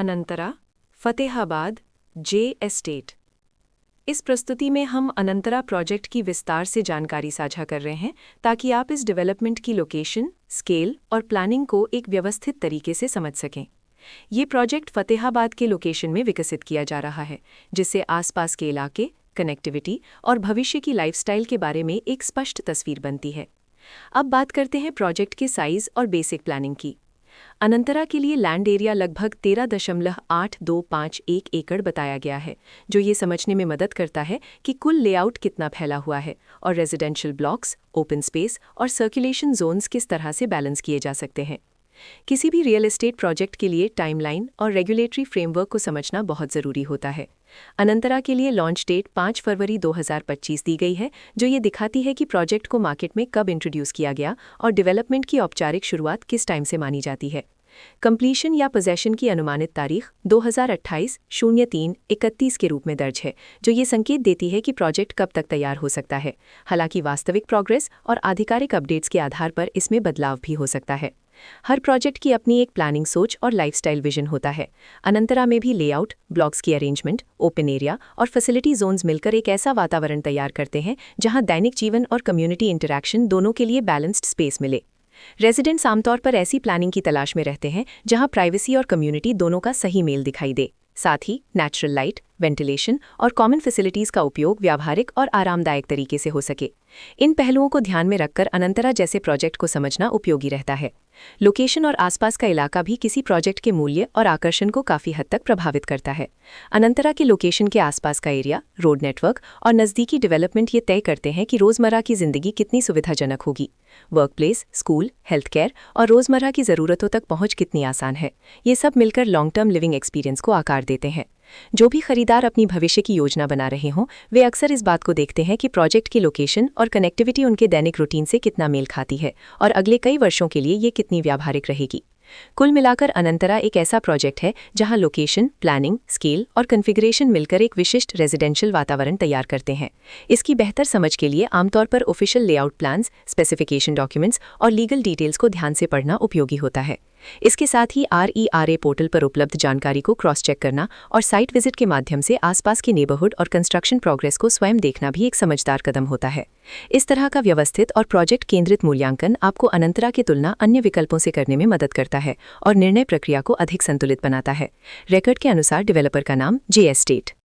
अनंतरा, फतेहाबाद, जे estate. इस प्रस्तुति में हम अनंतरा प्रोजेक्ट की विस्तार से जानकारी साझा कर रहे हैं ताकि आप इस डेवलपमेंट की लोकेशन, स्केल और प्लानिंग को एक व्यवस्थित तरीके से समझ सकें। ये प्रोजेक्ट फतेहाबाद के लोकेशन में विकसित किया जा रहा है, जिससे आसपास के इलाके, कनेक्टिविटी और भविष्य की लाइफस्टाइल के बारे में एक स्पष्ट तस्वीर बनती है। अब बात करते हैं प्रोजेक्ट के साइज और बेसिक प्लानिंग की। अनंतरा के लिए लैंड एरिया लगभग 13.8251 एकड़ बताया गया है, जो ये समझने में मदद करता है कि कुल लेआउट कितना फैला हुआ है और रेजिडेंशियल ब्लॉक्स, ओपन स्पेस और सर्कुलेशन जोन्स किस तरह से बैलेंस किए जा सकते हैं। किसी भी रियल एस्टेट प्रोजेक्ट के लिए टाइमलाइन और रेगुलेटरी फ्रेमवर्क को समझना बहुत ज़रूरी होता है। अनंतरा के लिए लॉन्च डेट 5 फरवरी 2025 दी गई है, जो ये दिखाती है कि प्रोजेक्ट को मार्केट में कब इंट्रोड्यूस किया गया और डेवलपमेंट की औपचारिक शुरुआत किस टाइम से मानी जाती है। कंप्लीशन या पोजेशन की अनुमानित तारीख 2028-03-31 के रूप में दर्ज है, जो ये संकेत देती है कि प्रोजेक्ट कब तक तैयार हो सकता है। हालांकि वास्तविक प्रोग्रेस और आधिकारिक अपडेट्स के आधार पर इसमें बदलाव भी हो सकता है। हर प्रोजेक्ट की अपनी एक प्लानिंग सोच और लाइफस्टाइल विजन होता है। अनंतरा में भी लेआउट, ब्लॉक्स की अरेंजमेंट, ओपन एरिया और फैसिलिटी जोन्स मिलकर एक ऐसा वातावरण तैयार करते हैं जहां दैनिक जीवन और कम्युनिटी इंटरैक्शन दोनों के लिए बैलेंस्ड स्पेस मिले। रेजिडेंट्स आमतौर पर ऐसी प्लानिंग की तलाश में रहते हैं जहां प्राइवेसी और कम्युनिटी दोनों का सही मेल दिखाई दे। साथ ही नेचुरल लाइट, वेंटिलेशन और कॉमन फैसिलिटीज का उपयोग व्यावहारिक और आरामदायक तरीके से हो सके। इन पहलुओं को ध्यान में रखकर अनंतरा जैसे प्रोजेक्ट को समझना उपयोगी रहता है। लोकेशन और आसपास का इलाका भी किसी प्रोजेक्ट के मूल्य और आकर्षण को काफ़ी हद तक प्रभावित करता है। अनंतरा के लोकेशन के आसपास का एरिया, रोड नेटवर्क और नज़दीकी डेवलपमेंट ये तय करते हैं कि रोज़मर्रा की ज़िंदगी कितनी सुविधाजनक होगी। वर्कप्लेस, स्कूल, हेल्थ केयर और रोज़मर्रा की ज़रूरतों तक पहुँच कितनी आसान है। ये सब मिलकर लॉन्ग टर्म लिविंग एक्सपीरियंस को आकार देते हैं। जो भी खरीदार अपनी भविष्य की योजना बना रहे हों, वे अक्सर इस बात को देखते हैं कि प्रोजेक्ट की लोकेशन और कनेक्टिविटी उनके दैनिक रूटीन से कितना मेल खाती है और अगले कई वर्षों के लिए ये कितनी व्यावहारिक रहेगी। कुल मिलाकर अनंतरा एक ऐसा प्रोजेक्ट है जहां लोकेशन, प्लानिंग, स्केल और कॉन्फ़िगरेशन मिलकर एक विशिष्ट रेजिडेंशियल वातावरण तैयार करते हैं। इसकी बेहतर समझ के लिए आमतौर पर official layout plans, specification documents और लीगल डिटेल्स को ध्यान से पढ़ना उपयोगी होता है। इसके साथ ही RERA पोर्टल पर उपलब्ध जानकारी को क्रॉस चेक करना और साइट विजिट के माध्यम से आसपास के नेबरहुड और कंस्ट्रक्शन प्रोग्रेस को स्वयं देखना भी एक समझदार कदम होता है। इस तरह का व्यवस्थित और प्रोजेक्ट केंद्रित मूल्यांकन आपको अनंतरा की तुलना अन्य विकल्पों से करने में मदद करता है और निर्णय प्रक्रिया को अधिक संतुलित बनाता है। रिकॉर्ड के अनुसार डेवलपर का नाम जे एस्टेट।